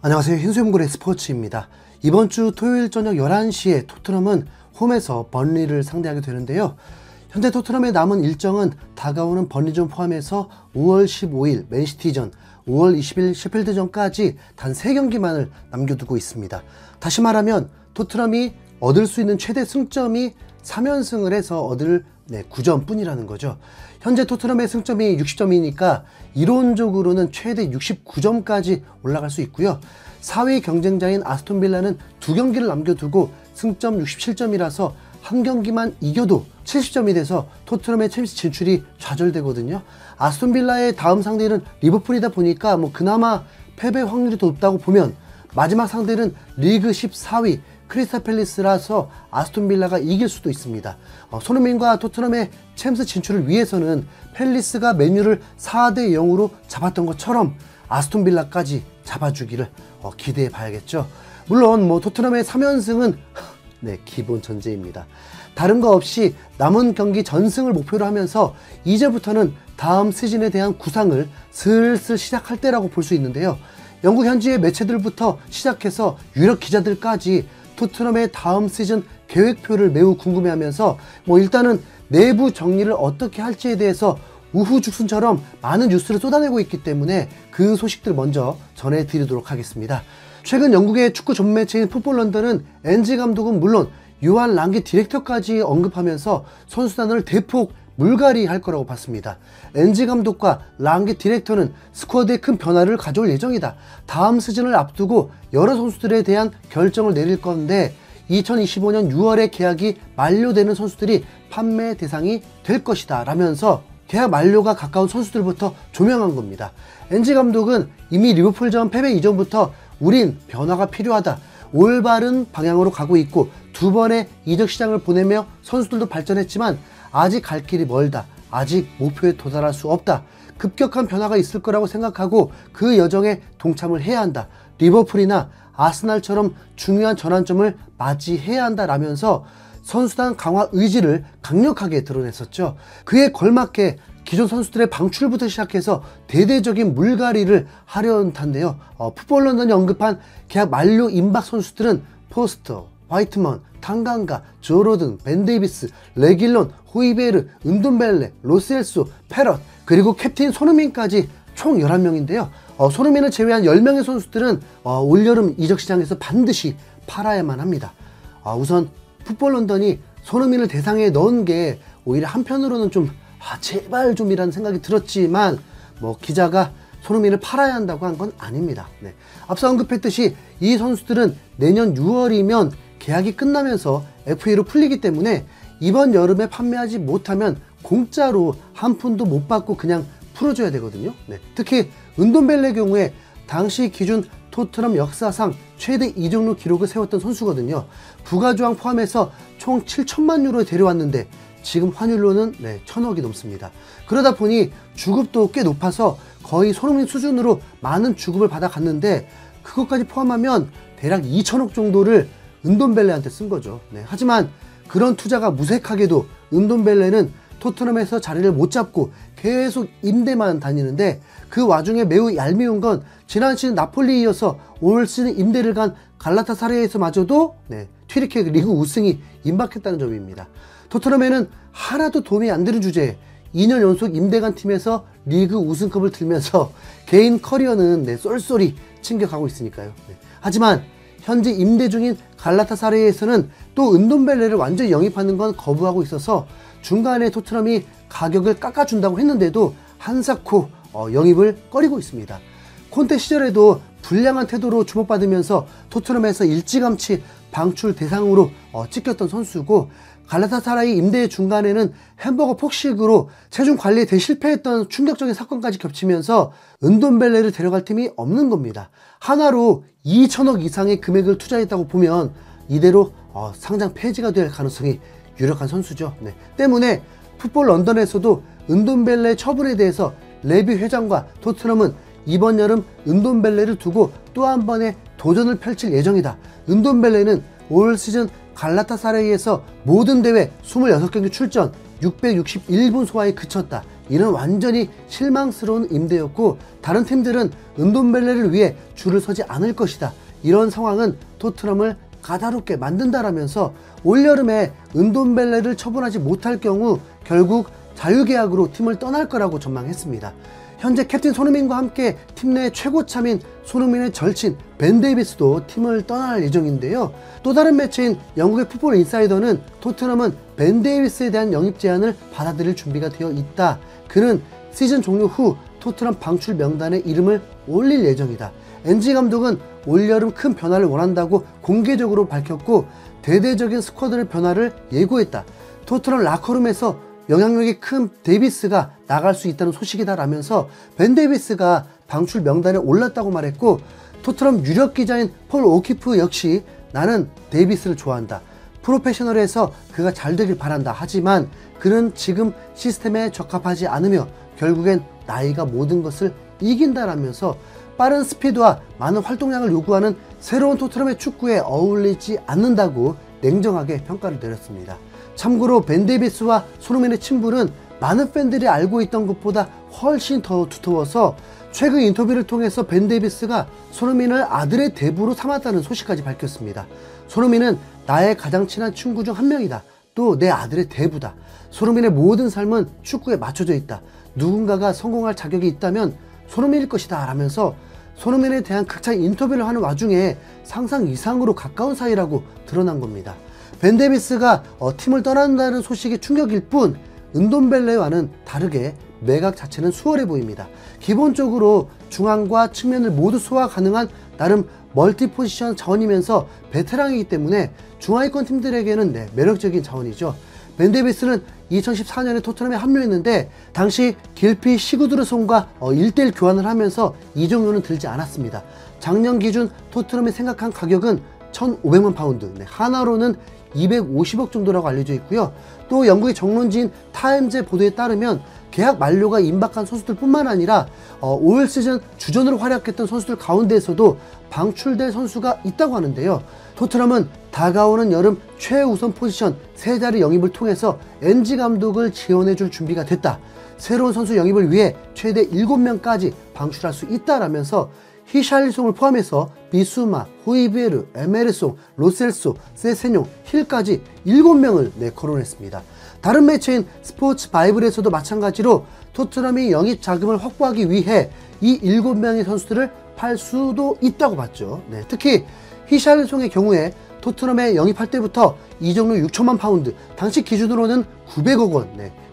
안녕하세요. 흰수염고래 스포츠입니다. 이번 주 토요일 저녁 11시에 토트넘은 홈에서 번리를 상대하게 되는데요. 현재 토트넘의 남은 일정은 다가오는 번리전 포함해서 5월 15일 맨시티전, 5월 20일 셰필드전까지 단 3경기만을 남겨두고 있습니다. 다시 말하면 토트넘이 얻을 수 있는 최대 승점이 3연승을 해서 얻을 9점 뿐이라는 거죠. 현재 토트넘의 승점이 60점이니까 이론적으로는 최대 69점까지 올라갈 수 있고요. 4위 경쟁자인 아스톤빌라는 2경기를 남겨두고 승점 67점이라서 한 경기만 이겨도 70점이 돼서 토트넘의 챔스 진출이 좌절되거든요. 아스톤빌라의 다음 상대는 리버풀이다 보니까 그나마 패배 확률이 더 높다고 보면 마지막 상대는 리그 14위 크리스탈 팰리스라서 아스톤빌라가 이길 수도 있습니다. 손흥민과 토트넘의 챔스 진출을 위해서는 팰리스가 맨유를 4대 0으로 잡았던 것처럼 아스톤빌라까지 잡아주기를 기대해 봐야겠죠. 물론 토트넘의 3연승은 기본 전제입니다. 다른 거 없이 남은 경기 전승을 목표로 하면서 이제부터는 다음 시즌에 대한 구상을 슬슬 시작할 때라고 볼 수 있는데요. 영국 현지의 매체들부터 시작해서 유럽 기자들까지 토트넘의 다음 시즌 계획표를 매우 궁금해하면서 일단은 내부 정리를 어떻게 할지에 대해서 우후죽순처럼 많은 뉴스를 쏟아내고 있기 때문에 그 소식들 먼저 전해드리도록 하겠습니다. 최근 영국의 축구 전매체인 풋볼 런던은 엔지 감독은 물론 요한 랑게 디렉터까지 언급하면서 선수단을 대폭 물갈이할 거라고 봤습니다. 엔지 감독과 랑게 디렉터는 스쿼드에 큰 변화를 가져올 예정이다. 다음 시즌을 앞두고 여러 선수들에 대한 결정을 내릴 건데 2025년 6월에 계약이 만료되는 선수들이 판매 대상이 될 것이다 라면서 계약 만료가 가까운 선수들부터 조명한 겁니다. 엔지 감독은 이미 리버풀전 패배 이전부터 우린 변화가 필요하다. 올바른 방향으로 가고 있고 2번의 이적 시장을 보내며 선수들도 발전했지만 아직 갈 길이 멀다. 아직 목표에 도달할 수 없다. 급격한 변화가 있을 거라고 생각하고 그 여정에 동참을 해야 한다. 리버풀이나 아스날처럼 중요한 전환점을 맞이해야 한다 라면서 선수단 강화 의지를 강력하게 드러냈었죠. 그에 걸맞게 기존 선수들의 방출부터 시작해서 대대적인 물갈이를 하려는 텐데요. 풋볼 런던이 언급한 계약 만료 임박 선수들은 포스터, 화이트먼, 탄강가, 조로든, 벤 데이비스, 레길론, 호이베르, 은돈벨레, 로셀소, 페럿, 그리고 캡틴 손흥민까지 총 11명인데요. 손흥민을 제외한 10명의 선수들은 올여름 이적시장에서 반드시 팔아야만 합니다. 우선 풋볼 런던이 손흥민을 대상에 넣은 게 오히려 한편으로는 좀 제발 좀 이라는 생각이 들었지만 기자가 손흥민을 팔아야 한다고 한 건 아닙니다. 앞서 언급했듯이 이 선수들은 내년 6월이면 계약이 끝나면서 FA로 풀리기 때문에 이번 여름에 판매하지 못하면 공짜로 한 푼도 못 받고 그냥 풀어줘야 되거든요. 특히 은돈벨레 경우에 당시 기준 토트넘 역사상 최대 이적료 기록을 세웠던 선수거든요. 부가조항 포함해서 총 7천만 유로 데려왔는데 지금 환율로는 1,000억이 넘습니다. 그러다 보니 주급도 꽤 높아서 거의 손흥민 수준으로 많은 주급을 받아갔는데 그것까지 포함하면 대략 2,000억 정도를 은돈벨레한테 쓴 거죠. 하지만 그런 투자가 무색하게도 은돈벨레는 토트넘에서 자리를 못 잡고 계속 임대만 다니는데 그 와중에 매우 얄미운 건 지난 시즌 나폴리에 이어서 올 시즌 임대를 간 갈라타사라이에서마저도 튀르키예 리그 우승이 임박했다는 점입니다. 토트넘에는 하나도 도움이 안 되는 주제에 2년 연속 임대 간 팀에서 리그 우승컵을 들면서 개인 커리어는 쏠쏠히 챙겨가고 있으니까요. 하지만 현재 임대 중인 갈라타사라이에서는 또 은돈벨레를 완전히 영입하는 건 거부하고 있어서 중간에 토트넘이 가격을 깎아준다고 했는데도 한사코 영입을 꺼리고 있습니다. 콘테 시절에도 불량한 태도로 주목받으면서 토트넘에서 일찌감치 방출 대상으로 찍혔던 선수고 갈라타사라이 임대 중간에는 햄버거 폭식으로 체중 관리에 대실패했던 충격적인 사건까지 겹치면서 은돈벨레를 데려갈 팀이 없는 겁니다. 하나로 2천억 이상의 금액을 투자했다고 보면 이대로 상장 폐지가 될 가능성이 유력한 선수죠. 때문에 풋볼 런던에서도 은돈벨레 처분에 대해서 레비 회장과 토트넘은 이번 여름 은돈벨레를 두고 또 한 번의 도전을 펼칠 예정이다. 은돈벨레는 올 시즌 갈라타사라이에서 모든 대회 26경기 출전 661분 소화에 그쳤다. 이는 완전히 실망스러운 임대였고 다른 팀들은 은돈벨레를 위해 줄을 서지 않을 것이다. 이런 상황은 토트넘을 까다롭게 만든다라면서 올여름에 은돈벨레를 처분하지 못할 경우 결국 자유계약으로 팀을 떠날 거라고 전망했습니다. 현재 캡틴 손흥민과 함께 팀 내 최고참인 손흥민의 절친 벤 데이비스도 팀을 떠날 예정인데요. 또 다른 매체인 영국의 풋볼 인사이더는 토트넘은 벤 데이비스에 대한 영입 제안을 받아들일 준비가 되어 있다. 그는 시즌 종료 후 토트넘 방출 명단에 이름을 올릴 예정이다. 엔지 감독은 올여름 큰 변화를 원한다고 공개적으로 밝혔고 대대적인 스쿼드 변화를 예고했다. 토트넘 라커룸에서 영향력이 큰 데이비스가 나갈 수 있다는 소식이다 라면서 벤 데이비스가 방출 명단에 올랐다고 말했고 토트넘 유력 기자인 폴 오키프 역시 나는 데이비스를 좋아한다. 프로페셔널에서 그가 잘 되길 바란다. 하지만 그는 지금 시스템에 적합하지 않으며 결국엔 나이가 모든 것을 이긴다라면서 빠른 스피드와 많은 활동량을 요구하는 새로운 토트넘의 축구에 어울리지 않는다고 냉정하게 평가를 내렸습니다. 참고로 벤 데이비스와 손흥민의 친분은 많은 팬들이 알고 있던 것보다 훨씬 더 두터워서 최근 인터뷰를 통해서 벤 데이비스가 손흥민을 아들의 대부로 삼았다는 소식까지 밝혔습니다. 손흥민은 나의 가장 친한 친구 중 한 명이다. 또 내 아들의 대부다. 손흥민의 모든 삶은 축구에 맞춰져 있다. 누군가가 성공할 자격이 있다면 손흥민일 것이다 라면서 손흥민에 대한 극찬 인터뷰를 하는 와중에 상상 이상으로 가까운 사이라고 드러난 겁니다. 벤 데이비스가 팀을 떠난다는 소식이 충격일 뿐 은돈벨레와는 다르게 매각 자체는 수월해 보입니다. 기본적으로 중앙과 측면을 모두 소화 가능한 나름 멀티 포지션 자원이면서 베테랑이기 때문에 중하위권 팀들에게는 매력적인 자원이죠. 벤 데이비스는 2014년에 토트넘에 합류했는데 당시 길피 시구드르손과 1대1 교환을 하면서 이 정도는 들지 않았습니다. 작년 기준 토트넘이 생각한 가격은 1,500만 파운드, 하나로는 250억 정도라고 알려져 있고요. 또 영국의 정론지인 타임즈 보도에 따르면 계약 만료가 임박한 선수들 뿐만 아니라 올 시즌 주전으로 활약했던 선수들 가운데에서도 방출될 선수가 있다고 하는데요. 토트넘은 다가오는 여름 최우선 포지션 3자리 영입을 통해서 엔지 감독을 지원해줄 준비가 됐다. 새로운 선수 영입을 위해 최대 7명까지 방출할 수 있다라면서 히샬리송을 포함해서 비수마, 호이비에르, 에메르송, 로셀소, 세세뇽, 힐까지 7명을 거론했습니다. 다른 매체인 스포츠 바이블에서도 마찬가지로 토트넘이 영입 자금을 확보하기 위해 이 7명의 선수들을 팔 수도 있다고 봤죠. 특히 히샬리송의 경우에 토트넘에 영입할 때부터 이적료 6천만 파운드, 당시 기준으로는 900억 원,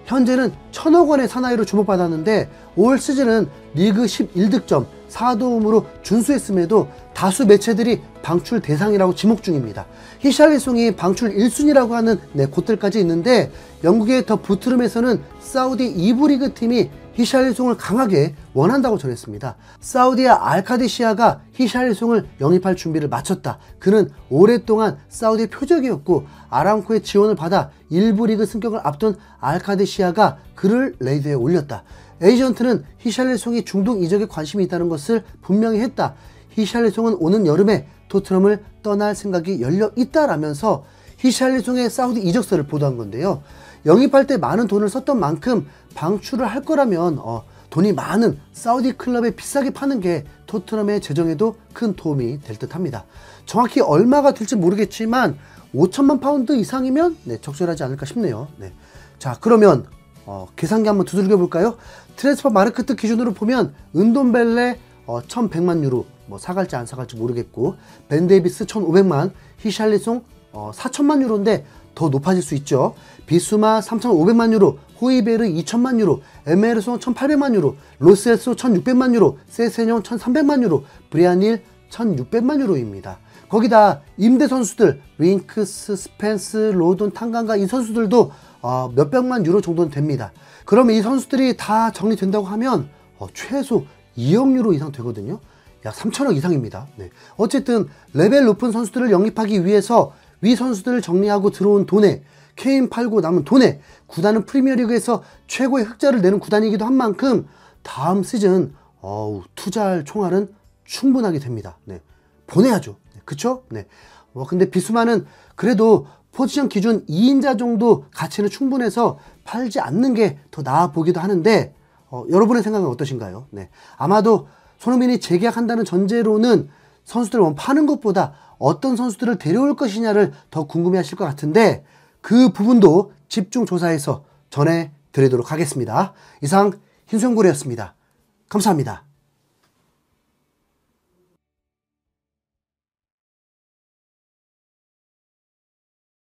현재는 1,000억 원의 사나이로 주목받았는데 올 시즌은 리그 11득점, 4도움으로 준수했음에도 다수 매체들이 방출 대상이라고 지목 중입니다. 히샬리송이 방출 1순위라고 하는 곳들까지 있는데 영국의 더 부트름에서는 사우디 2부 리그 팀이 히샬리송을 강하게 원한다고 전했습니다. 사우디의 알카디시아가 히샬리송을 영입할 준비를 마쳤다. 그는 오랫동안 사우디의 표적이었고 아람코의 지원을 받아 1부 리그 승격을 앞둔 알카디시아가 그를 레이드에 올렸다. 에이전트는 히샬리송이 중동 이적에 관심이 있다는 것을 분명히 했다. 히샬리송은 오는 여름에 토트넘을 떠날 생각이 열려 있다라면서 히샬리송의 사우디 이적설을 보도한 건데요. 영입할 때 많은 돈을 썼던 만큼 방출을 할 거라면 돈이 많은 사우디 클럽에 비싸게 파는 게 토트넘의 재정에도 큰 도움이 될 듯 합니다. 정확히 얼마가 될지 모르겠지만 5천만 파운드 이상이면 적절하지 않을까 싶네요. 자, 그러면 계산기 한번 두들겨 볼까요? 트랜스퍼 마르크트 기준으로 보면 은돈벨레 1,100만 유로, 사갈지 안 사갈지 모르겠고 벤 데이비스 1,500만, 히샬리송 4천만 유로인데 더 높아질 수 있죠. 비수마 3,500만 유로, 호이베르 2천만 유로, 에메르송 1,800만 유로, 로셀소 1,600만 유로, 세세뇽 1,300만 유로, 브리아닐 1,600만 유로입니다. 거기다 임대 선수들 윙크스, 스펜스, 로돈, 탄강가 이 선수들도 몇백만 유로 정도는 됩니다. 그러면 이 선수들이 다 정리된다고 하면 최소 2억 유로 이상 되거든요. 약 3천억 이상입니다. 어쨌든 레벨 높은 선수들을 영입하기 위해서 위 선수들을 정리하고 들어온 돈에 케인 팔고 남은 돈에 구단은 프리미어리그에서 최고의 흑자를 내는 구단이기도 한 만큼 다음 시즌 투자할 총알은 충분하게 됩니다. 보내야죠. 그쵸? 근데 비수마는 그래도 포지션 기준 2인자 정도 가치는 충분해서 팔지 않는 게 더 나아 보기도 하는데 여러분의 생각은 어떠신가요? 네. 아마도 손흥민이 재계약한다는 전제로는 선수들을 파는 것보다 어떤 선수들을 데려올 것이냐를 더 궁금해 하실 것 같은데 그 부분도 집중 조사해서 전해드리도록 하겠습니다. 이상 흰수염고래였습니다. 감사합니다.